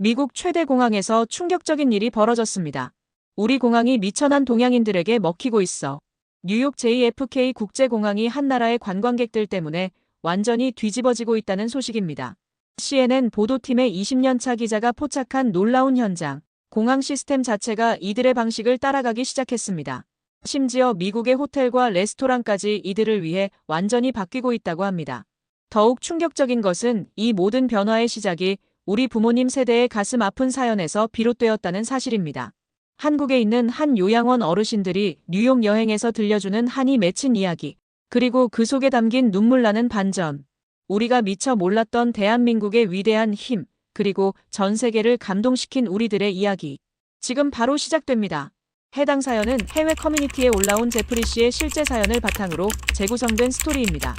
미국 최대 공항에서 충격적인 일이 벌어졌습니다. 우리 공항이 미천한 동양인들에게 먹히고 있어. 뉴욕 JFK 국제공항이 한 나라의 관광객들 때문에 완전히 뒤집어지고 있다는 소식입니다. CNN 보도팀의 20년차 기자가 포착한 놀라운 현장. 공항 시스템 자체가 이들의 방식을 따라가기 시작했습니다. 심지어 미국의 호텔과 레스토랑까지 이들을 위해 완전히 바뀌고 있다고 합니다. 더욱 충격적인 것은 이 모든 변화의 시작이 우리 부모님 세대의 가슴 아픈 사연에서 비롯되었다는 사실입니다. 한국에 있는 한 요양원 어르신들이 뉴욕 여행에서 들려주는 한이 맺힌 이야기, 그리고 그 속에 담긴 눈물나는 반전. 우리가 미처 몰랐던 대한민국의 위대한 힘, 그리고 전 세계를 감동시킨 우리들의 이야기. 지금 바로 시작됩니다. 해당 사연은 해외 커뮤니티에 올라온 제프리 씨의 실제 사연을 바탕으로 재구성된 스토리입니다.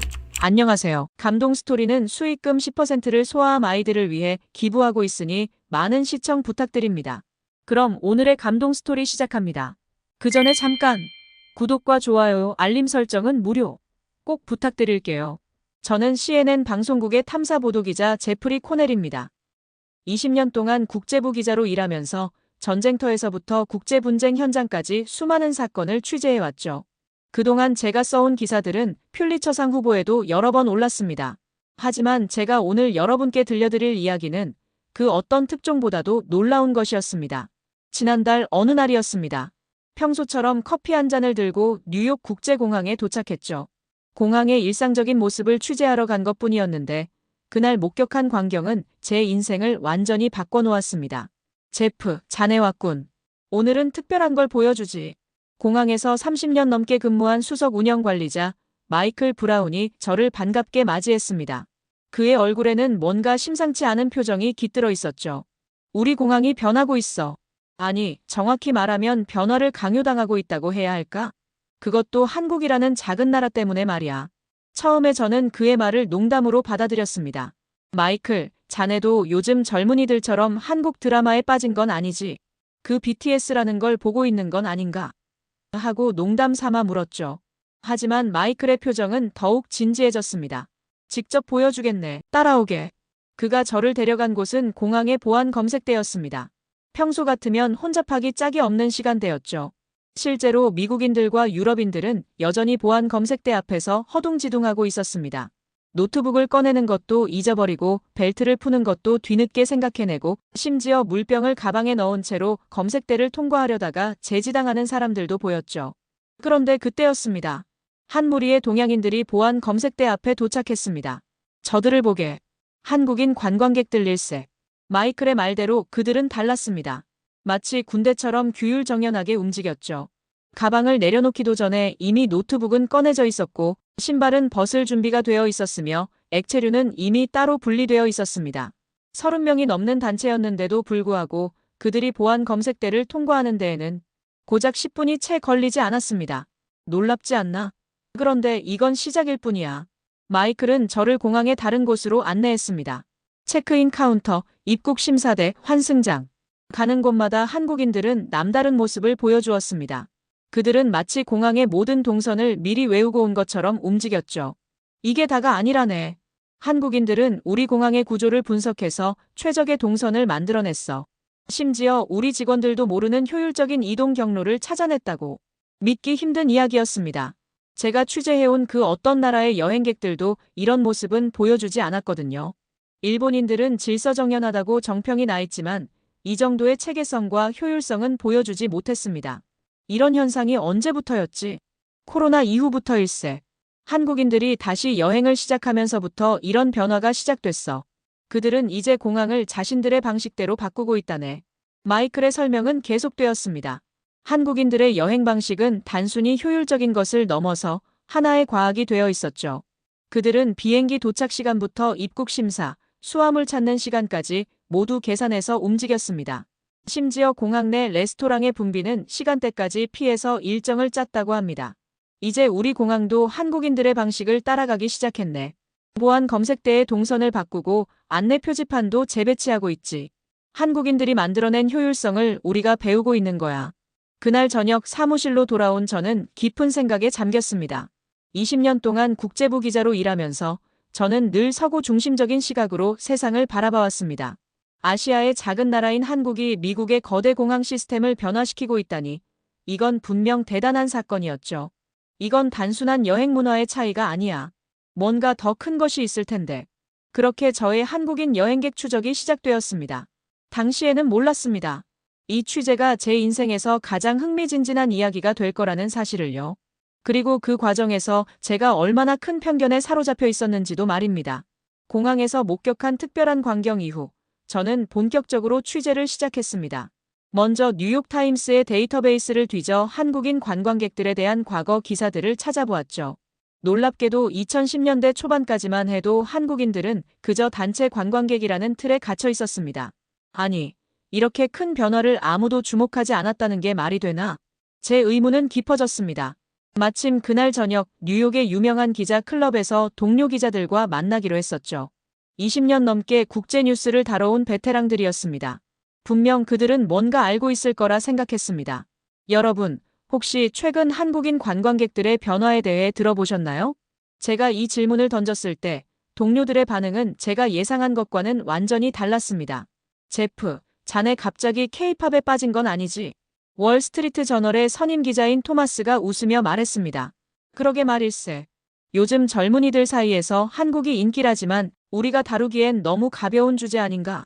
안녕하세요. 감동 스토리는 수익금 10%를 소아암 아이들을 위해 기부하고 있으니 많은 시청 부탁드립니다. 그럼 오늘의 감동 스토리 시작합니다. 그 전에 잠깐! 구독과 좋아요, 알림 설정은 무료. 꼭 부탁드릴게요. 저는 CNN 방송국의 탐사보도기자 제프리 코넬입니다. 20년 동안 국제부 기자로 일하면서 전쟁터에서부터 국제분쟁 현장까지 수많은 사건을 취재해왔죠. 그동안 제가 써온 기사들은 퓰리처상 후보에도 여러 번 올랐습니다. 하지만 제가 오늘 여러분께 들려드릴 이야기는 그 어떤 특종보다도 놀라운 것이었습니다. 지난달 어느 날이었습니다. 평소처럼 커피 한 잔을 들고 뉴욕 국제공항에 도착했죠. 공항의 일상적인 모습을 취재하러 간 것뿐이었는데 그날 목격한 광경은 제 인생을 완전히 바꿔놓았습니다. 제프, 자네 왔군. 오늘은 특별한 걸 보여주지. 공항에서 30년 넘게 근무한 수석 운영관리자 마이클 브라운이 저를 반갑게 맞이했습니다. 그의 얼굴에는 뭔가 심상치 않은 표정이 깃들어 있었죠. 우리 공항이 변하고 있어. 아니, 정확히 말하면 변화를 강요당하고 있다고 해야 할까? 그것도 한국이라는 작은 나라 때문에 말이야. 처음에 저는 그의 말을 농담으로 받아들였습니다. 마이클, 자네도 요즘 젊은이들처럼 한국 드라마에 빠진 건 아니지? 그 BTS라는 걸 보고 있는 건 아닌가? 하고 농담 삼아 물었죠. 하지만 마이클의 표정은 더욱 진지해졌습니다. 직접 보여주겠네. 따라오게. 그가 저를 데려간 곳은 공항의 보안 검색대였습니다. 평소 같으면 혼잡하기 짝이 없는 시간대였죠. 실제로 미국인들과 유럽인들은 여전히 보안 검색대 앞에서 허둥지둥하고 있었습니다. 노트북을 꺼내는 것도 잊어버리고 벨트를 푸는 것도 뒤늦게 생각해내고 심지어 물병을 가방에 넣은 채로 검색대를 통과하려다가 제지당하는 사람들도 보였죠. 그런데 그때였습니다. 한 무리의 동양인들이 보안 검색대 앞에 도착했습니다. 저들을 보게. 한국인 관광객들 일색. 마이클의 말대로 그들은 달랐습니다. 마치 군대처럼 규율정연하게 움직였죠. 가방을 내려놓기도 전에 이미 노트북은 꺼내져 있었고 신발은 벗을 준비가 되어 있었으며 액체류는 이미 따로 분리되어 있었습니다. 30명이 넘는 단체였는데도 불구하고 그들이 보안 검색대를 통과하는 데에는 고작 10분이 채 걸리지 않았습니다. 놀랍지 않나? 그런데 이건 시작일 뿐이야. 마이클은 저를 공항의 다른 곳으로 안내했습니다. 체크인 카운터, 입국 심사대, 환승장. 가는 곳마다 한국인들은 남다른 모습을 보여주었습니다. 그들은 마치 공항의 모든 동선을 미리 외우고 온 것처럼 움직였죠. 이게 다가 아니라네. 한국인들은 우리 공항의 구조를 분석해서 최적의 동선을 만들어냈어. 심지어 우리 직원들도 모르는 효율적인 이동 경로를 찾아냈다고. 믿기 힘든 이야기였습니다. 제가 취재해온 그 어떤 나라의 여행객들도 이런 모습은 보여주지 않았거든요. 일본인들은 질서정연하다고 정평이 나 있지만 이 정도의 체계성과 효율성은 보여주지 못했습니다. 이런 현상이 언제부터였지? 코로나 이후부터일세. 한국인들이 다시 여행을 시작하면서부터 이런 변화가 시작됐어. 그들은 이제 공항을 자신들의 방식대로 바꾸고 있다네. 마이클의 설명은 계속되었습니다. 한국인들의 여행 방식은 단순히 효율적인 것을 넘어서 하나의 과학이 되어 있었죠. 그들은 비행기 도착 시간부터 입국 심사, 수화물 찾는 시간까지 모두 계산해서 움직였습니다. 심지어 공항 내 레스토랑의 분비는 시간대까지 피해서 일정을 짰다고 합니다. 이제 우리 공항도 한국인들의 방식을 따라가기 시작했네. 보안 검색대의 동선을 바꾸고 안내 표지판도 재배치하고 있지. 한국인들이 만들어낸 효율성을 우리가 배우고 있는 거야. 그날 저녁 사무실로 돌아온 저는 깊은 생각에 잠겼습니다. 20년 동안 국제부 기자로 일하면서 저는 늘 서구 중심적인 시각으로 세상을 바라봐왔습니다. 아시아의 작은 나라인 한국이 미국의 거대 공항 시스템을 변화시키고 있다니 이건 분명 대단한 사건이었죠. 이건 단순한 여행 문화의 차이가 아니야. 뭔가 더 큰 것이 있을 텐데. 그렇게 저의 한국인 여행객 추적이 시작되었습니다. 당시에는 몰랐습니다. 이 취재가 제 인생에서 가장 흥미진진한 이야기가 될 거라는 사실을요. 그리고 그 과정에서 제가 얼마나 큰 편견에 사로잡혀 있었는지도 말입니다. 공항에서 목격한 특별한 광경 이후 저는 본격적으로 취재를 시작했습니다. 먼저 뉴욕타임스의 데이터베이스를 뒤져 한국인 관광객들에 대한 과거 기사들을 찾아보았죠. 놀랍게도 2010년대 초반까지만 해도 한국인들은 그저 단체 관광객이라는 틀에 갇혀 있었습니다. 아니, 이렇게 큰 변화를 아무도 주목하지 않았다는 게 말이 되나? 제 의문은 깊어졌습니다. 마침 그날 저녁 뉴욕의 유명한 기자 클럽에서 동료 기자들과 만나기로 했었죠. 20년 넘게 국제 뉴스를 다뤄온 베테랑들이었습니다. 분명 그들은 뭔가 알고 있을 거라 생각했습니다. 여러분, 혹시 최근 한국인 관광객들의 변화에 대해 들어보셨나요? 제가 이 질문을 던졌을 때 동료들의 반응은 제가 예상한 것과는 완전히 달랐습니다. 제프, 자네 갑자기 케이팝에 빠진 건 아니지? 월스트리트 저널의 선임 기자인 토마스가 웃으며 말했습니다. 그러게 말일세. 요즘 젊은이들 사이에서 한국이 인기라지만 우리가 다루기엔 너무 가벼운 주제 아닌가?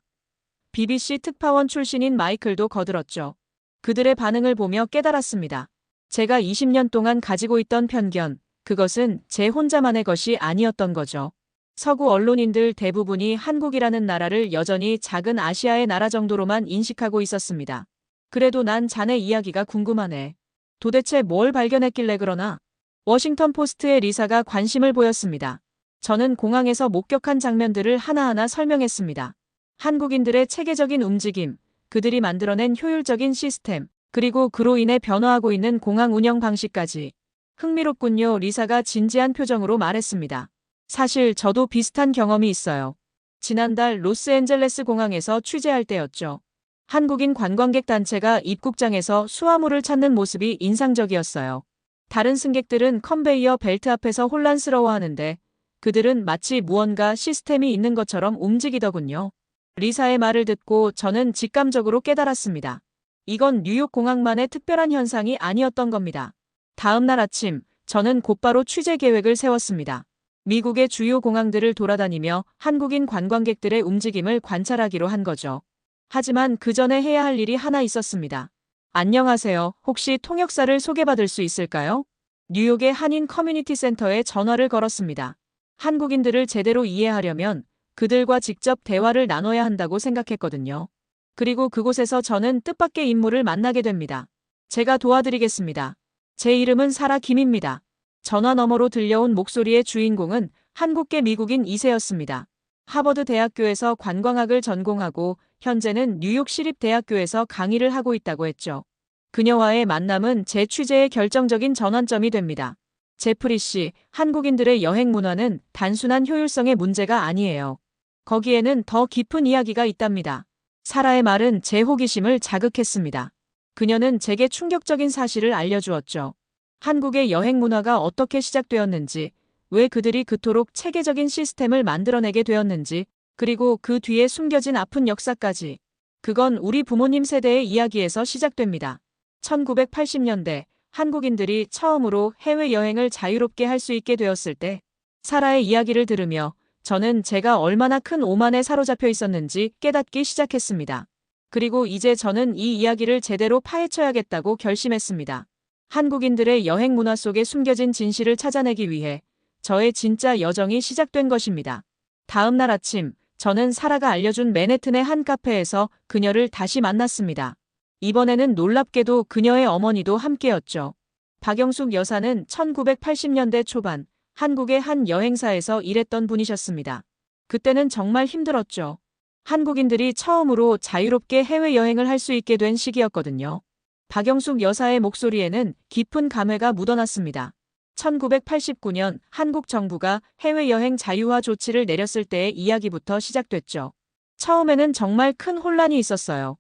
BBC 특파원 출신인 마이클도 거들었죠. 그들의 반응을 보며 깨달았습니다. 제가 20년 동안 가지고 있던 편견, 그것은 제 혼자만의 것이 아니었던 거죠. 서구 언론인들 대부분이 한국이라는 나라를 여전히 작은 아시아의 나라 정도로만 인식하고 있었습니다. 그래도 난 자네 이야기가 궁금하네. 도대체 뭘 발견했길래 그러나? 워싱턴 포스트의 리사가 관심을 보였습니다. 저는 공항에서 목격한 장면들을 하나하나 설명했습니다. 한국인들의 체계적인 움직임, 그들이 만들어낸 효율적인 시스템, 그리고 그로 인해 변화하고 있는 공항 운영 방식까지. 흥미롭군요. 리사가 진지한 표정으로 말했습니다. 사실 저도 비슷한 경험이 있어요. 지난달 로스앤젤레스 공항에서 취재할 때였죠. 한국인 관광객 단체가 입국장에서 수화물을 찾는 모습이 인상적이었어요. 다른 승객들은 컨베이어 벨트 앞에서 혼란스러워하는데 그들은 마치 무언가 시스템이 있는 것처럼 움직이더군요. 리사의 말을 듣고 저는 직감적으로 깨달았습니다. 이건 뉴욕 공항만의 특별한 현상이 아니었던 겁니다. 다음 날 아침, 저는 곧바로 취재 계획을 세웠습니다. 미국의 주요 공항들을 돌아다니며 한국인 관광객들의 움직임을 관찰하기로 한 거죠. 하지만 그 전에 해야 할 일이 하나 있었습니다. 안녕하세요. 혹시 통역사를 소개받을 수 있을까요? 뉴욕의 한인 커뮤니티 센터에 전화를 걸었습니다. 한국인들을 제대로 이해하려면 그들과 직접 대화를 나눠야 한다고 생각했거든요. 그리고 그곳에서 저는 뜻밖의 인물을 만나게 됩니다. 제가 도와드리겠습니다. 제 이름은 사라 김입니다. 전화 너머로 들려온 목소리의 주인공은 한국계 미국인 2세였습니다. 하버드 대학교에서 관광학을 전공하고 현재는 뉴욕 시립대학교에서 강의를 하고 있다고 했죠. 그녀와의 만남은 제 취재의 결정적인 전환점이 됩니다. 제프리 씨, 한국인들의 여행 문화는 단순한 효율성의 문제가 아니에요. 거기에는 더 깊은 이야기가 있답니다. 사라의 말은 제 호기심을 자극했습니다. 그녀는 제게 충격적인 사실을 알려주었죠. 한국의 여행 문화가 어떻게 시작되었는지, 왜 그들이 그토록 체계적인 시스템을 만들어내게 되었는지, 그리고 그 뒤에 숨겨진 아픈 역사까지. 그건 우리 부모님 세대의 이야기에서 시작됩니다. 1980년대 한국인들이 처음으로 해외여행을 자유롭게 할 수 있게 되었을 때 사라의 이야기를 들으며 저는 제가 얼마나 큰 오만에 사로잡혀 있었는지 깨닫기 시작했습니다. 그리고 이제 저는 이 이야기를 제대로 파헤쳐야겠다고 결심했습니다. 한국인들의 여행 문화 속에 숨겨진 진실을 찾아내기 위해 저의 진짜 여정이 시작된 것입니다. 다음 날 아침, 저는 사라가 알려준 맨해튼의 한 카페에서 그녀를 다시 만났습니다. 이번에는 놀랍게도 그녀의 어머니도 함께였죠. 박영숙 여사는 1980년대 초반 한국의 한 여행사에서 일했던 분이셨습니다. 그때는 정말 힘들었죠. 한국인들이 처음으로 자유롭게 해외여행을 할 수 있게 된 시기였거든요. 박영숙 여사의 목소리에는 깊은 감회가 묻어났습니다. 1989년 한국 정부가 해외여행 자유화 조치를 내렸을 때의 이야기부터 시작됐죠. 처음에는 정말 큰 혼란이 있었어요.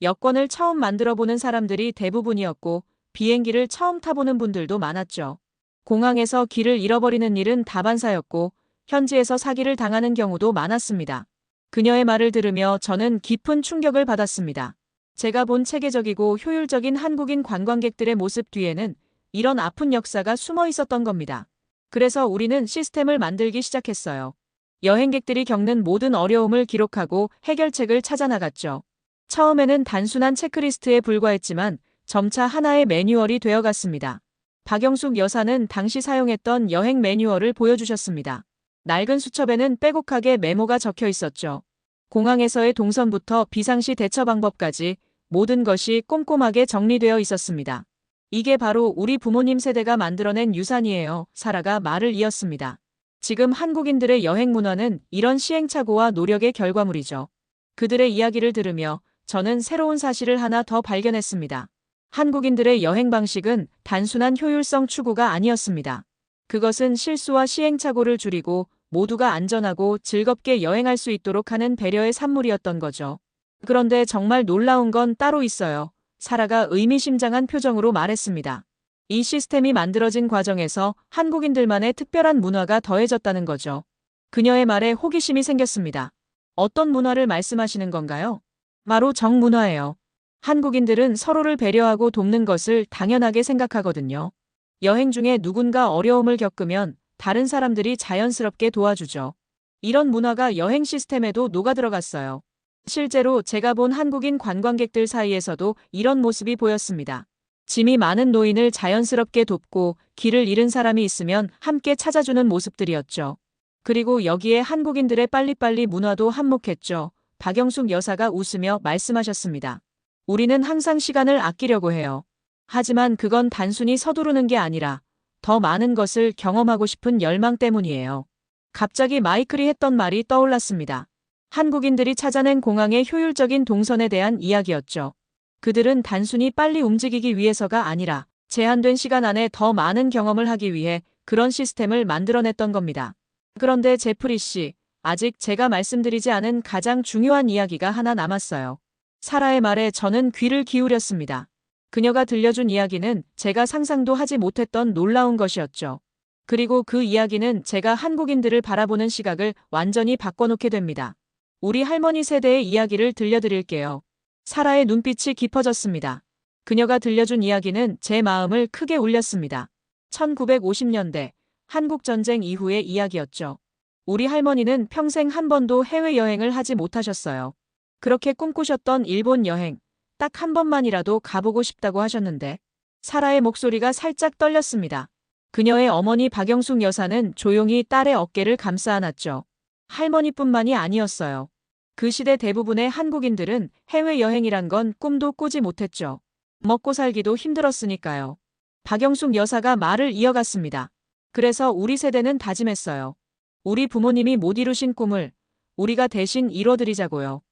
여권을 처음 만들어보는 사람들이 대부분이었고 비행기를 처음 타보는 분들도 많았죠. 공항에서 길을 잃어버리는 일은 다반사였고 현지에서 사기를 당하는 경우도 많았습니다. 그녀의 말을 들으며 저는 깊은 충격을 받았습니다. 제가 본 체계적이고 효율적인 한국인 관광객들의 모습 뒤에는 이런 아픈 역사가 숨어 있었던 겁니다. 그래서 우리는 시스템을 만들기 시작했어요. 여행객들이 겪는 모든 어려움을 기록하고 해결책을 찾아 나갔죠. 처음에는 단순한 체크리스트에 불과했지만 점차 하나의 매뉴얼이 되어갔습니다. 박영숙 여사는 당시 사용했던 여행 매뉴얼을 보여주셨습니다. 낡은 수첩에는 빼곡하게 메모가 적혀 있었죠. 공항에서의 동선부터 비상시 대처 방법까지 모든 것이 꼼꼼하게 정리되어 있었습니다. 이게 바로 우리 부모님 세대가 만들어낸 유산이에요. 사라가 말을 이었습니다. 지금 한국인들의 여행 문화는 이런 시행착오와 노력의 결과물이죠. 그들의 이야기를 들으며 저는 새로운 사실을 하나 더 발견했습니다. 한국인들의 여행 방식은 단순한 효율성 추구가 아니었습니다. 그것은 실수와 시행착오를 줄이고 모두가 안전하고 즐겁게 여행할 수 있도록 하는 배려의 산물이었던 거죠. 그런데 정말 놀라운 건 따로 있어요. 사라가 의미심장한 표정으로 말했습니다. 이 시스템이 만들어진 과정에서 한국인들만의 특별한 문화가 더해졌다는 거죠. 그녀의 말에 호기심이 생겼습니다. 어떤 문화를 말씀하시는 건가요? 바로 정문화예요. 한국인들은 서로를 배려하고 돕는 것을 당연하게 생각하거든요. 여행 중에 누군가 어려움을 겪으면 다른 사람들이 자연스럽게 도와주죠. 이런 문화가 여행 시스템에도 녹아들어갔어요. 실제로 제가 본 한국인 관광객들 사이에서도 이런 모습이 보였습니다. 짐이 많은 노인을 자연스럽게 돕고 길을 잃은 사람이 있으면 함께 찾아주는 모습들이었죠. 그리고 여기에 한국인들의 빨리빨리 문화도 한몫했죠. 박영숙 여사가 웃으며 말씀하셨습니다. 우리는 항상 시간을 아끼려고 해요. 하지만 그건 단순히 서두르는 게 아니라 더 많은 것을 경험하고 싶은 열망 때문이에요. 갑자기 마이클이 했던 말이 떠올랐습니다. 한국인들이 찾아낸 공항의 효율적인 동선에 대한 이야기였죠. 그들은 단순히 빨리 움직이기 위해서가 아니라 제한된 시간 안에 더 많은 경험을 하기 위해 그런 시스템을 만들어냈던 겁니다. 그런데 제프리 씨, 아직 제가 말씀드리지 않은 가장 중요한 이야기가 하나 남았어요. 사라의 말에 저는 귀를 기울였습니다. 그녀가 들려준 이야기는 제가 상상도 하지 못했던 놀라운 것이었죠. 그리고 그 이야기는 제가 한국인들을 바라보는 시각을 완전히 바꿔놓게 됩니다. 우리 할머니 세대의 이야기를 들려드릴게요. 사라의 눈빛이 깊어졌습니다. 그녀가 들려준 이야기는 제 마음을 크게 울렸습니다. 1950년대 한국전쟁 이후의 이야기였죠. 우리 할머니는 평생 한 번도 해외여행을 하지 못하셨어요. 그렇게 꿈꾸셨던 일본 여행, 딱 한 번만이라도 가보고 싶다고 하셨는데 사라의 목소리가 살짝 떨렸습니다. 그녀의 어머니 박영숙 여사는 조용히 딸의 어깨를 감싸 안았죠. 할머니뿐만이 아니었어요. 그 시대 대부분의 한국인들은 해외여행이란 건 꿈도 꾸지 못했죠. 먹고 살기도 힘들었으니까요. 박영숙 여사가 말을 이어갔습니다. 그래서 우리 세대는 다짐했어요. 우리 부모님이 못 이루신 꿈을 우리가 대신 이뤄드리자고요.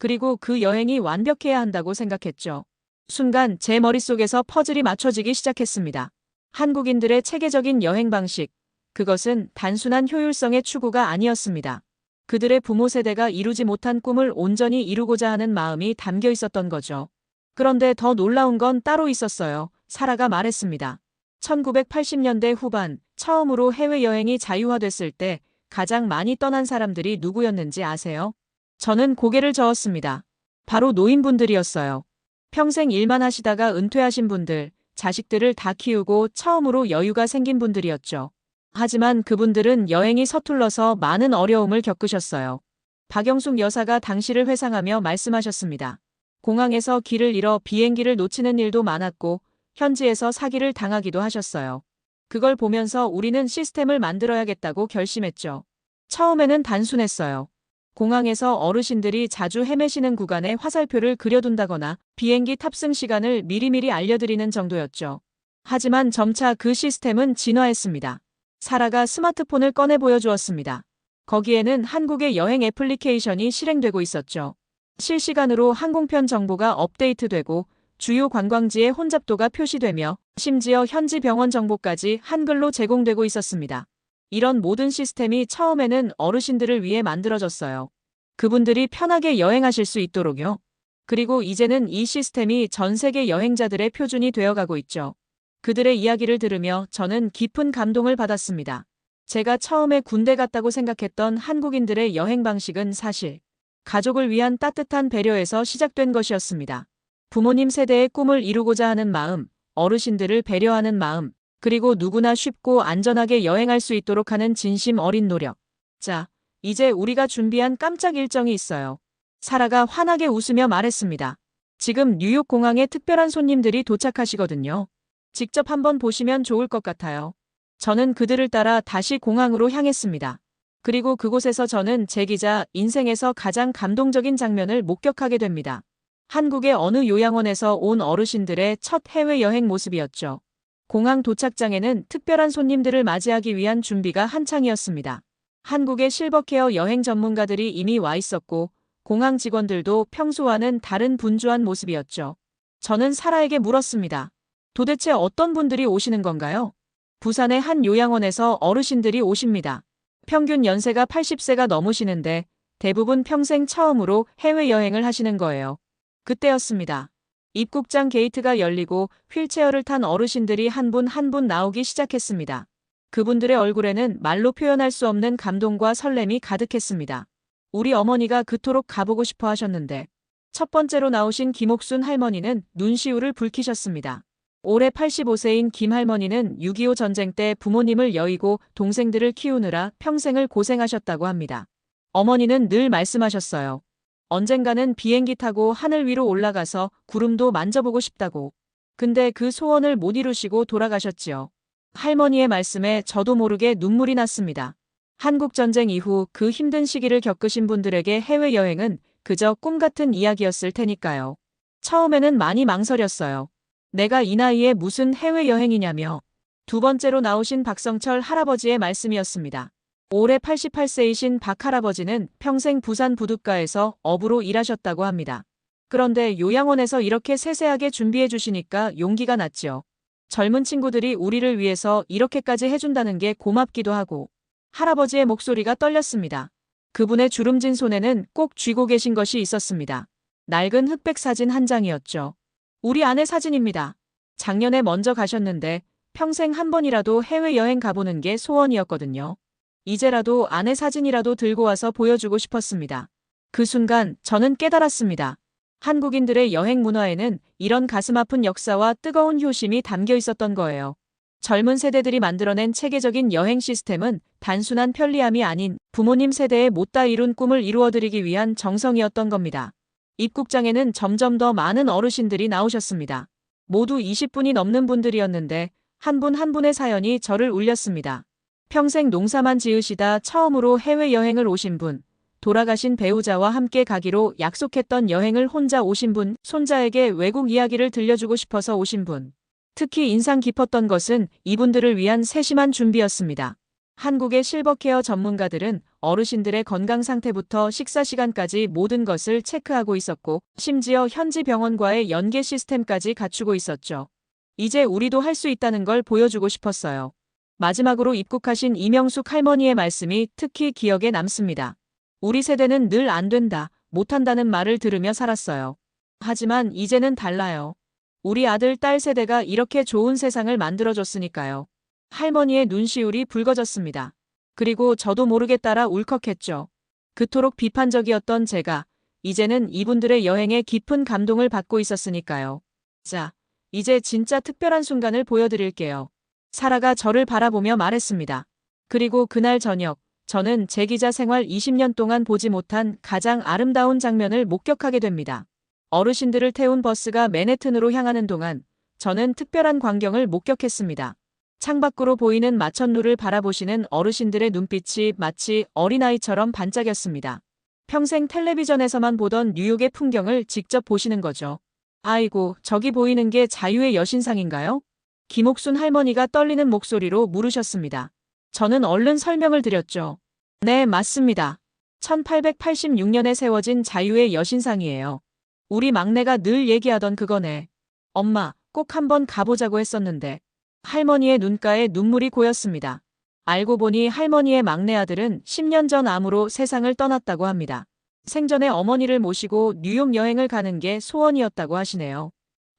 그리고 그 여행이 완벽해야 한다고 생각했죠. 순간 제 머릿속에서 퍼즐이 맞춰지기 시작했습니다. 한국인들의 체계적인 여행 방식, 그것은 단순한 효율성의 추구가 아니었습니다. 그들의 부모 세대가 이루지 못한 꿈을 온전히 이루고자 하는 마음이 담겨 있었던 거죠. 그런데 더 놀라운 건 따로 있었어요. 사라가 말했습니다. 1980년대 후반 처음으로 해외여행이 자유화됐을 때 가장 많이 떠난 사람들이 누구였는지 아세요? 저는 고개를 저었습니다. 바로 노인분들이었어요. 평생 일만 하시다가 은퇴하신 분들, 자식들을 다 키우고 처음으로 여유가 생긴 분들이었죠. 하지만 그분들은 여행이 서툴러서 많은 어려움을 겪으셨어요. 박영숙 여사가 당시를 회상하며 말씀하셨습니다. 공항에서 길을 잃어 비행기를 놓치는 일도 많았고 현지에서 사기를 당하기도 하셨어요. 그걸 보면서 우리는 시스템을 만들어야겠다고 결심했죠. 처음에는 단순했어요. 공항에서 어르신들이 자주 헤매시는 구간에 화살표를 그려둔다거나 비행기 탑승 시간을 미리미리 알려드리는 정도였죠. 하지만 점차 그 시스템은 진화했습니다. 사라가 스마트폰을 꺼내 보여주었습니다. 거기에는 한국의 여행 애플리케이션이 실행되고 있었죠. 실시간으로 항공편 정보가 업데이트되고 주요 관광지의 혼잡도가 표시되며 심지어 현지 병원 정보까지 한글로 제공되고 있었습니다. 이런 모든 시스템이 처음에는 어르신들을 위해 만들어졌어요. 그분들이 편하게 여행하실 수 있도록요. 그리고 이제는 이 시스템이 전 세계 여행자들의 표준이 되어가고 있죠. 그들의 이야기를 들으며 저는 깊은 감동을 받았습니다. 제가 처음에 군대 갔다고 생각했던 한국인들의 여행 방식은 사실 가족을 위한 따뜻한 배려에서 시작된 것이었습니다. 부모님 세대의 꿈을 이루고자 하는 마음, 어르신들을 배려하는 마음, 그리고 누구나 쉽고 안전하게 여행할 수 있도록 하는 진심 어린 노력. 자, 이제 우리가 준비한 깜짝 일정이 있어요. 사라가 환하게 웃으며 말했습니다. 지금 뉴욕 공항에 특별한 손님들이 도착하시거든요. 직접 한번 보시면 좋을 것 같아요. 저는 그들을 따라 다시 공항으로 향했습니다. 그리고 그곳에서 저는 제 기자 인생에서 가장 감동적인 장면을 목격하게 됩니다. 한국의 어느 요양원에서 온 어르신들의 첫 해외여행 모습이었죠. 공항 도착장에는 특별한 손님들을 맞이하기 위한 준비가 한창이었습니다. 한국의 실버케어 여행 전문가들이 이미 와 있었고, 공항 직원들도 평소와는 다른 분주한 모습이었죠. 저는 사라에게 물었습니다. 도대체 어떤 분들이 오시는 건가요? 부산의 한 요양원에서 어르신들이 오십니다. 평균 연세가 80세가 넘으시는데 대부분 평생 처음으로 해외여행을 하시는 거예요. 그때였습니다. 입국장 게이트가 열리고 휠체어를 탄 어르신들이 한 분 한 분 나오기 시작했습니다. 그분들의 얼굴에는 말로 표현할 수 없는 감동과 설렘이 가득했습니다. 우리 어머니가 그토록 가보고 싶어 하셨는데. 첫 번째로 나오신 김옥순 할머니는 눈시울을 붉히셨습니다. 올해 85세인 김 할머니는 6.25 전쟁 때 부모님을 여의고 동생들을 키우느라 평생을 고생하셨다고 합니다. 어머니는 늘 말씀하셨어요. 언젠가는 비행기 타고 하늘 위로 올라가서 구름도 만져보고 싶다고. 근데 그 소원을 못 이루시고 돌아가셨지요. 할머니의 말씀에 저도 모르게 눈물이 났습니다. 한국전쟁 이후 그 힘든 시기를 겪으신 분들에게 해외여행은 그저 꿈 같은 이야기였을 테니까요. 처음에는 많이 망설였어요. 내가 이 나이에 무슨 해외여행이냐며. 두 번째로 나오신 박성철 할아버지의 말씀이었습니다. 올해 88세이신 박 할아버지는 평생 부산 부둣가에서 어부로 일하셨다고 합니다. 그런데 요양원에서 이렇게 세세하게 준비해 주시니까 용기가 났죠. 젊은 친구들이 우리를 위해서 이렇게까지 해준다는 게 고맙기도 하고. 할아버지의 목소리가 떨렸습니다. 그분의 주름진 손에는 꼭 쥐고 계신 것이 있었습니다. 낡은 흑백 사진 한 장이었죠. 우리 아내 사진입니다. 작년에 먼저 가셨는데 평생 한 번이라도 해외여행 가보는 게 소원이었거든요. 이제라도 아내 사진이라도 들고 와서 보여주고 싶었습니다. 그 순간 저는 깨달았습니다. 한국인들의 여행 문화에는 이런 가슴 아픈 역사와 뜨거운 효심이 담겨 있었던 거예요. 젊은 세대들이 만들어낸 체계적인 여행 시스템은 단순한 편리함이 아닌 부모님 세대의 못다 이룬 꿈을 이루어드리기 위한 정성이었던 겁니다. 입국장에는 점점 더 많은 어르신들이 나오셨습니다. 모두 20분이 넘는 분들이었는데 한 분 한 분의 사연이 저를 울렸습니다. 평생 농사만 지으시다 처음으로 해외여행을 오신 분, 돌아가신 배우자와 함께 가기로 약속했던 여행을 혼자 오신 분, 손자에게 외국 이야기를 들려주고 싶어서 오신 분. 특히 인상 깊었던 것은 이분들을 위한 세심한 준비였습니다. 한국의 실버케어 전문가들은 어르신들의 건강 상태부터 식사 시간까지 모든 것을 체크하고 있었고, 심지어 현지 병원과의 연계 시스템까지 갖추고 있었죠. 이제 우리도 할 수 있다는 걸 보여주고 싶었어요. 마지막으로 입국하신 이명숙 할머니의 말씀이 특히 기억에 남습니다. 우리 세대는 늘 안 된다, 못한다는 말을 들으며 살았어요. 하지만 이제는 달라요. 우리 아들, 딸 세대가 이렇게 좋은 세상을 만들어줬으니까요. 할머니의 눈시울이 붉어졌습니다. 그리고 저도 모르게 따라 울컥했죠. 그토록 비판적이었던 제가 이제는 이분들의 여행에 깊은 감동을 받고 있었으니까요. 자, 이제 진짜 특별한 순간을 보여드릴게요. 사라가 저를 바라보며 말했습니다. 그리고 그날 저녁, 저는 제 기자 생활 20년 동안 보지 못한 가장 아름다운 장면을 목격하게 됩니다. 어르신들을 태운 버스가 맨해튼으로 향하는 동안 저는 특별한 광경을 목격했습니다. 창밖으로 보이는 마천루를 바라보시는 어르신들의 눈빛이 마치 어린아이처럼 반짝였습니다. 평생 텔레비전에서만 보던 뉴욕의 풍경을 직접 보시는 거죠. 아이고, 저기 보이는 게 자유의 여신상인가요? 김옥순 할머니가 떨리는 목소리로 물으셨습니다. 저는 얼른 설명을 드렸죠. 네, 맞습니다. 1886년에 세워진 자유의 여신상이에요. 우리 막내가 늘 얘기하던 그거네. 엄마, 꼭 한번 가보자고 했었는데. 할머니의 눈가에 눈물이 고였습니다. 알고 보니 할머니의 막내 아들은 10년 전 암으로 세상을 떠났다고 합니다. 생전에 어머니를 모시고 뉴욕 여행을 가는 게 소원이었다고 하시네요.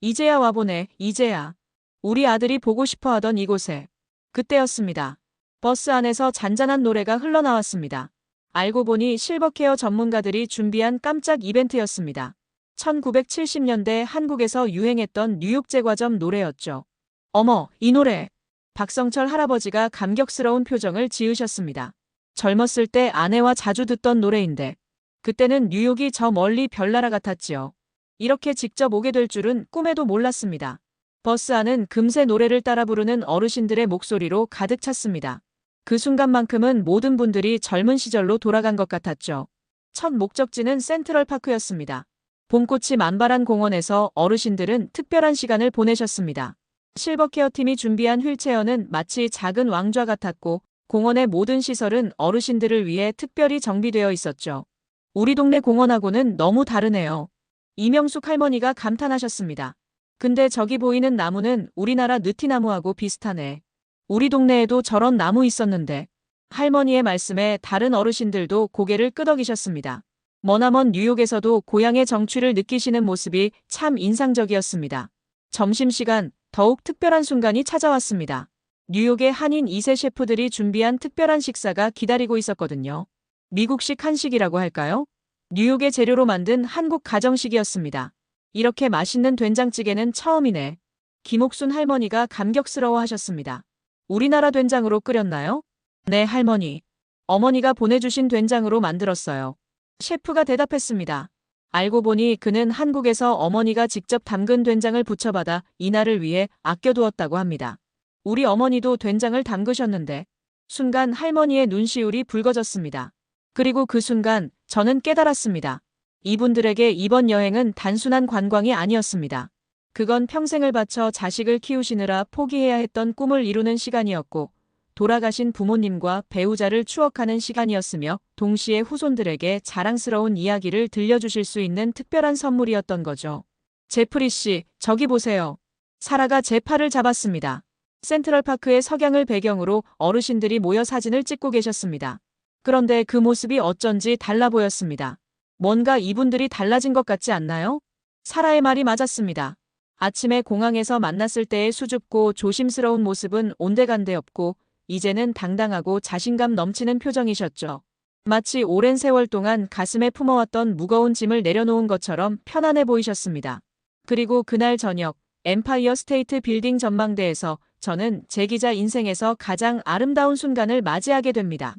이제야 와보네, 이제야. 우리 아들이 보고 싶어 하던 이곳에. 그때였습니다. 버스 안에서 잔잔한 노래가 흘러나왔습니다. 알고 보니 실버케어 전문가들이 준비한 깜짝 이벤트였습니다. 1970년대 한국에서 유행했던 뉴욕 제과점 노래였죠. 어머, 이 노래! 박성철 할아버지가 감격스러운 표정을 지으셨습니다. 젊었을 때 아내와 자주 듣던 노래인데 그때는 뉴욕이 저 멀리 별나라 같았지요. 이렇게 직접 오게 될 줄은 꿈에도 몰랐습니다. 버스 안은 금세 노래를 따라 부르는 어르신들의 목소리로 가득 찼습니다. 그 순간만큼은 모든 분들이 젊은 시절로 돌아간 것 같았죠. 첫 목적지는 센트럴파크였습니다. 봄꽃이 만발한 공원에서 어르신들은 특별한 시간을 보내셨습니다. 실버케어 팀이 준비한 휠체어는 마치 작은 왕좌 같았고 공원의 모든 시설은 어르신들을 위해 특별히 정비되어 있었죠. 우리 동네 공원하고는 너무 다르네요. 이명숙 할머니가 감탄하셨습니다. 근데 저기 보이는 나무는 우리나라 느티나무하고 비슷하네. 우리 동네에도 저런 나무 있었는데. 할머니의 말씀에 다른 어르신들도 고개를 끄덕이셨습니다. 머나먼 뉴욕에서도 고향의 정취를 느끼시는 모습이 참 인상적이었습니다. 점심시간 더욱 특별한 순간이 찾아왔습니다. 뉴욕의 한인 2세 셰프들이 준비한 특별한 식사가 기다리고 있었거든요. 미국식 한식이라고 할까요? 뉴욕의 재료로 만든 한국 가정식이었습니다. 이렇게 맛있는 된장찌개는 처음이네. 김옥순 할머니가 감격스러워 하셨습니다. 우리나라 된장으로 끓였나요? 네, 할머니. 어머니가 보내주신 된장으로 만들었어요. 셰프가 대답했습니다. 알고 보니 그는 한국에서 어머니가 직접 담근 된장을 부쳐받아 이날을 위해 아껴두었다고 합니다. 우리 어머니도 된장을 담그셨는데 순간 할머니의 눈시울이 붉어졌습니다. 그리고 그 순간 저는 깨달았습니다. 이분들에게 이번 여행은 단순한 관광이 아니었습니다. 그건 평생을 바쳐 자식을 키우시느라 포기해야 했던 꿈을 이루는 시간이었고 돌아가신 부모님과 배우자를 추억하는 시간이었으며 동시에 후손들에게 자랑스러운 이야기를 들려주실 수 있는 특별한 선물이었던 거죠. 제프리 씨, 저기 보세요. 사라가 제 팔을 잡았습니다. 센트럴파크의 석양을 배경으로 어르신들이 모여 사진을 찍고 계셨습니다. 그런데 그 모습이 어쩐지 달라 보였습니다. 뭔가 이분들이 달라진 것 같지 않나요? 사라의 말이 맞았습니다. 아침에 공항에서 만났을 때의 수줍고 조심스러운 모습은 온데간데 없고 이제는 당당하고 자신감 넘치는 표정이셨죠. 마치 오랜 세월 동안 가슴에 품어왔던 무거운 짐을 내려놓은 것처럼 편안해 보이셨습니다. 그리고 그날 저녁 엠파이어 스테이트 빌딩 전망대에서 저는 제 기자 인생에서 가장 아름다운 순간을 맞이하게 됩니다.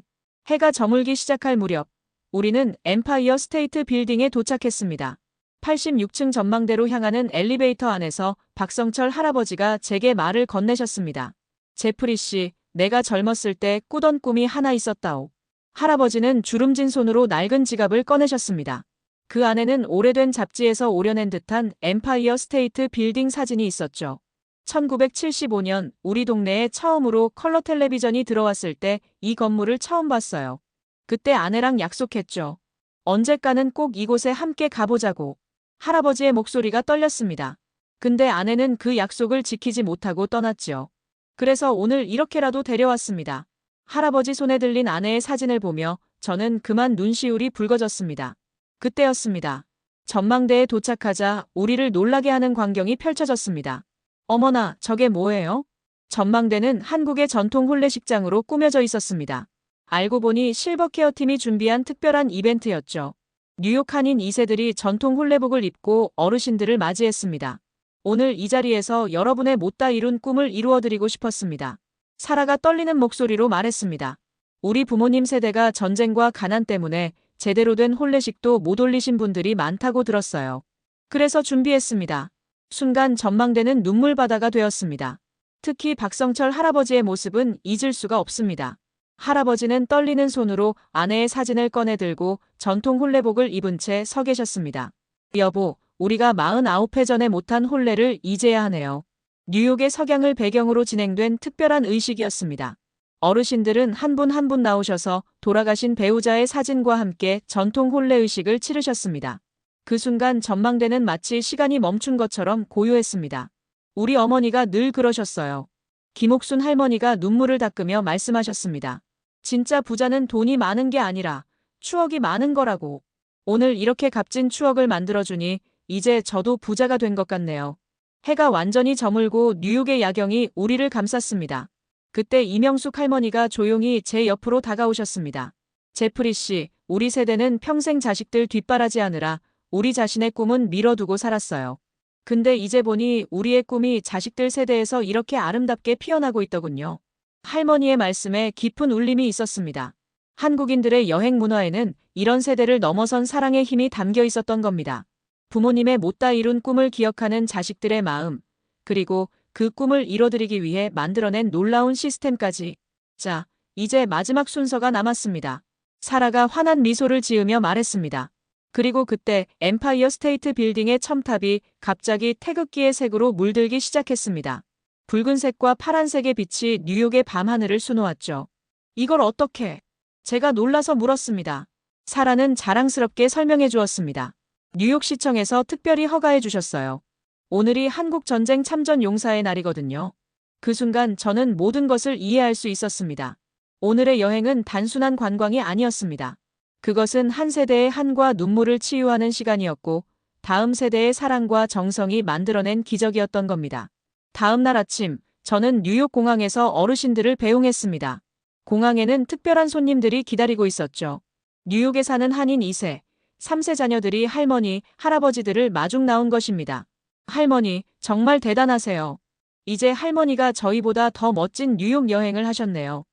해가 저물기 시작할 무렵 우리는 엠파이어 스테이트 빌딩에 도착했습니다. 86층 전망대로 향하는 엘리베이터 안에서 박성철 할아버지가 제게 말을 건네셨습니다. 제프리 씨, 내가 젊었을 때 꾸던 꿈이 하나 있었다오. 할아버지는 주름진 손으로 낡은 지갑을 꺼내셨습니다. 그 안에는 오래된 잡지에서 오려낸 듯한 엠파이어 스테이트 빌딩 사진이 있었죠. 1975년 우리 동네에 처음으로 컬러 텔레비전이 들어왔을 때 이 건물을 처음 봤어요. 그때 아내랑 약속했죠. 언제까는 꼭 이곳에 함께 가보자고. 할아버지의 목소리가 떨렸습니다. 근데 아내는 그 약속을 지키지 못하고 떠났지요. 그래서 오늘 이렇게라도 데려왔습니다. 할아버지 손에 들린 아내의 사진을 보며 저는 그만 눈시울이 붉어졌습니다. 그때였습니다. 전망대에 도착하자 우리를 놀라게 하는 광경이 펼쳐졌습니다. 어머나, 저게 뭐예요? 전망대는 한국의 전통 혼례식장으로 꾸며져 있었습니다. 알고 보니 실버케어 팀이 준비한 특별한 이벤트였죠. 뉴욕 한인 2세들이 전통 혼례복을 입고 어르신들을 맞이했습니다. 오늘 이 자리에서 여러분의 못다 이룬 꿈을 이루어드리고 싶었습니다. 사라가 떨리는 목소리로 말했습니다. 우리 부모님 세대가 전쟁과 가난 때문에 제대로 된 혼례식도 못 올리신 분들이 많다고 들었어요. 그래서 준비했습니다. 순간 전망대는 눈물바다가 되었습니다. 특히 박성철 할아버지의 모습은 잊을 수가 없습니다. 할아버지는 떨리는 손으로 아내의 사진을 꺼내 들고 전통 혼례복을 입은 채 서 계셨습니다. 여보, 우리가 49회 전에 못한 혼례를 이제야 하네요. 뉴욕의 석양을 배경으로 진행된 특별한 의식이었습니다. 어르신들은 한 분 한 분 나오셔서 돌아가신 배우자의 사진과 함께 전통 혼례 의식을 치르셨습니다. 그 순간 전망대는 마치 시간이 멈춘 것처럼 고요했습니다. 우리 어머니가 늘 그러셨어요. 김옥순 할머니가 눈물을 닦으며 말씀하셨습니다. 진짜 부자는 돈이 많은 게 아니라 추억이 많은 거라고. 오늘 이렇게 값진 추억을 만들어주니 이제 저도 부자가 된 것 같네요. 해가 완전히 저물고 뉴욕의 야경이 우리를 감쌌습니다. 그때 이명숙 할머니가 조용히 제 옆으로 다가오셨습니다. 제프리 씨, 우리 세대는 평생 자식들 뒷바라지하느라 우리 자신의 꿈은 미뤄두고 살았어요. 근데 이제 보니 우리의 꿈이 자식들 세대에서 이렇게 아름답게 피어나고 있더군요. 할머니의 말씀에 깊은 울림이 있었습니다. 한국인들의 여행 문화에는 이런 세대를 넘어선 사랑의 힘이 담겨 있었던 겁니다. 부모님의 못다 이룬 꿈을 기억하는 자식들의 마음, 그리고 그 꿈을 이뤄드리기 위해 만들어낸 놀라운 시스템까지. 자, 이제 마지막 순서가 남았습니다. 사라가 환한 미소를 지으며 말했습니다. 그리고 그때 엠파이어 스테이트 빌딩의 첨탑이 갑자기 태극기의 색으로 물들기 시작했습니다. 붉은색과 파란색의 빛이 뉴욕의 밤하늘을 수놓았죠. 이걸 어떻게? 제가 놀라서 물었습니다. 사라는 자랑스럽게 설명해 주었습니다. 뉴욕시청에서 특별히 허가해 주셨어요. 오늘이 한국전쟁 참전 용사의 날이거든요. 그 순간 저는 모든 것을 이해할 수 있었습니다. 오늘의 여행은 단순한 관광이 아니었습니다. 그것은 한 세대의 한과 눈물을 치유하는 시간이었고 다음 세대의 사랑과 정성이 만들어낸 기적이었던 겁니다. 다음 날 아침, 저는 뉴욕 공항에서 어르신들을 배웅했습니다. 공항에는 특별한 손님들이 기다리고 있었죠. 뉴욕에 사는 한인 2세, 3세 자녀들이 할머니, 할아버지들을 마중 나온 것입니다. 할머니, 정말 대단하세요. 이제 할머니가 저희보다 더 멋진 뉴욕 여행을 하셨네요.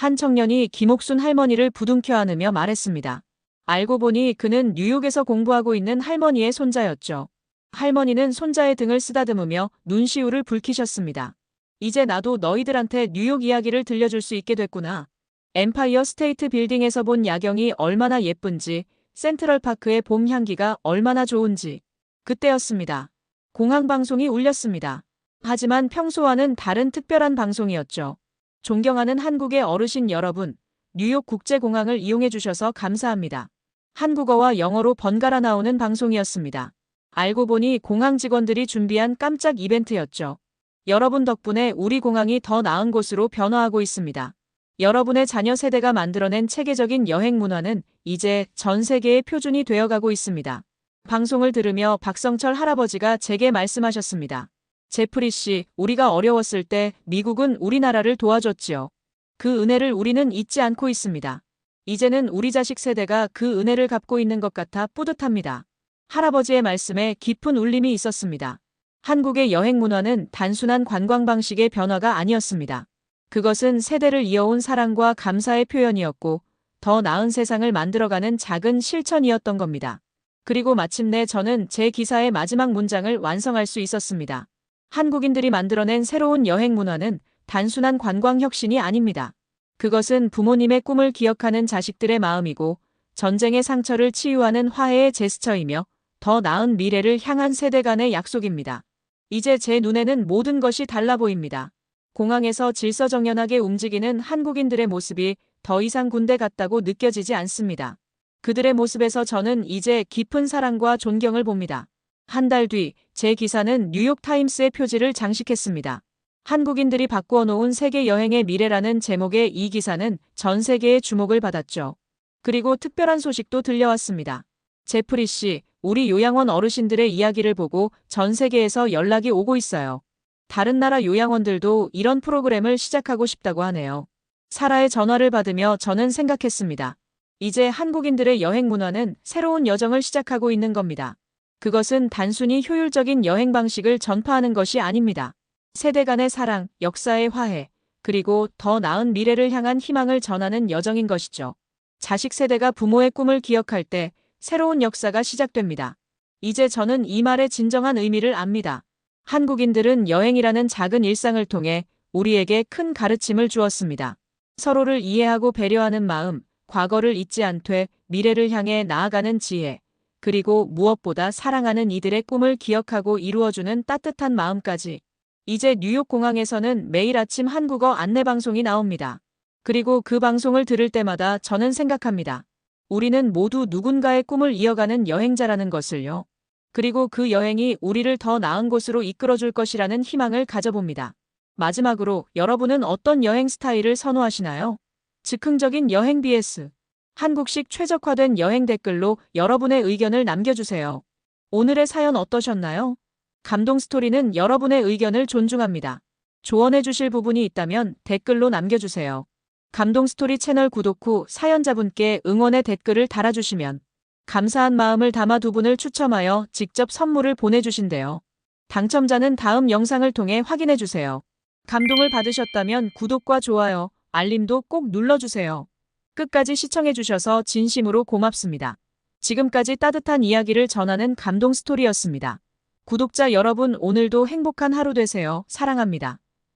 한 청년이 김옥순 할머니를 부둥켜 안으며 말했습니다. 알고 보니 그는 뉴욕에서 공부하고 있는 할머니의 손자였죠. 할머니는 손자의 등을 쓰다듬으며 눈시울을 붉히셨습니다. 이제 나도 너희들한테 뉴욕 이야기를 들려줄 수 있게 됐구나. 엠파이어 스테이트 빌딩에서 본 야경이 얼마나 예쁜지, 센트럴파크의 봄 향기가 얼마나 좋은지. 그때였습니다. 공항 방송이 울렸습니다. 하지만 평소와는 다른 특별한 방송이었죠. 존경하는 한국의 어르신 여러분, 뉴욕 국제공항을 이용해 주셔서 감사합니다. 한국어와 영어로 번갈아 나오는 방송이었습니다. 알고 보니 공항 직원들이 준비한 깜짝 이벤트였죠. 여러분 덕분에 우리 공항이 더 나은 곳으로 변화하고 있습니다. 여러분의 자녀 세대가 만들어낸 체계적인 여행 문화는 이제 전 세계의 표준이 되어가고 있습니다. 방송을 들으며 박성철 할아버지가 제게 말씀하셨습니다. 제프리 씨, 우리가 어려웠을 때 미국은 우리나라를 도와줬지요. 그 은혜를 우리는 잊지 않고 있습니다. 이제는 우리 자식 세대가 그 은혜를 갚고 있는 것 같아 뿌듯합니다. 할아버지의 말씀에 깊은 울림이 있었습니다. 한국의 여행 문화는 단순한 관광 방식의 변화가 아니었습니다. 그것은 세대를 이어온 사랑과 감사의 표현이었고 더 나은 세상을 만들어가는 작은 실천이었던 겁니다. 그리고 마침내 저는 제 기사의 마지막 문장을 완성할 수 있었습니다. 한국인들이 만들어낸 새로운 여행 문화는 단순한 관광 혁신이 아닙니다. 그것은 부모님의 꿈을 기억하는 자식들의 마음이고 전쟁의 상처를 치유하는 화해의 제스처이며 더 나은 미래를 향한 세대 간의 약속입니다. 이제 제 눈에는 모든 것이 달라 보입니다. 공항에서 질서정연하게 움직이는 한국인들의 모습이 더 이상 군대 같다고 느껴지지 않습니다. 그들의 모습에서 저는 이제 깊은 사랑과 존경을 봅니다. 한 달 뒤, 제 기사는 뉴욕타임스의 표지를 장식했습니다. 한국인들이 바꾸어 놓은 세계 여행의 미래라는 제목의 이 기사는 전 세계의 주목을 받았죠. 그리고 특별한 소식도 들려왔습니다. 제프리 씨, 우리 요양원 어르신들의 이야기를 보고 전 세계에서 연락이 오고 있어요. 다른 나라 요양원들도 이런 프로그램을 시작하고 싶다고 하네요. 사라의 전화를 받으며 저는 생각했습니다. 이제 한국인들의 여행 문화는 새로운 여정을 시작하고 있는 겁니다. 그것은 단순히 효율적인 여행 방식을 전파하는 것이 아닙니다. 세대 간의 사랑, 역사의 화해, 그리고 더 나은 미래를 향한 희망을 전하는 여정인 것이죠. 자식 세대가 부모의 꿈을 기억할 때 새로운 역사가 시작됩니다. 이제 저는 이 말의 진정한 의미를 압니다. 한국인들은 여행이라는 작은 일상을 통해 우리에게 큰 가르침을 주었습니다. 서로를 이해하고 배려하는 마음, 과거를 잊지 않되 미래를 향해 나아가는 지혜, 그리고 무엇보다 사랑하는 이들의 꿈을 기억하고 이루어주는 따뜻한 마음까지. 이제 뉴욕 공항에서는 매일 아침 한국어 안내방송이 나옵니다. 그리고 그 방송을 들을 때마다 저는 생각합니다. 우리는 모두 누군가의 꿈을 이어가는 여행자라는 것을요. 그리고 그 여행이 우리를 더 나은 곳으로 이끌어줄 것이라는 희망을 가져봅니다. 마지막으로 여러분은 어떤 여행 스타일을 선호하시나요? 즉흥적인 여행 vs 한국식 최적화된 여행 댓글로 여러분의 의견을 남겨주세요. 오늘의 사연 어떠셨나요? 감동 스토리는 여러분의 의견을 존중합니다. 조언해 주실 부분이 있다면 댓글로 남겨주세요. 감동 스토리 채널 구독 후 사연자분께 응원의 댓글을 달아주시면 감사한 마음을 담아 두 분을 추첨하여 직접 선물을 보내주신대요. 당첨자는 다음 영상을 통해 확인해주세요. 감동을 받으셨다면 구독과 좋아요, 알림도 꼭 눌러주세요. 끝까지 시청해주셔서 진심으로 고맙습니다. 지금까지 따뜻한 이야기를 전하는 감동 스토리였습니다. 구독자 여러분, 오늘도 행복한 하루 되세요. 사랑합니다.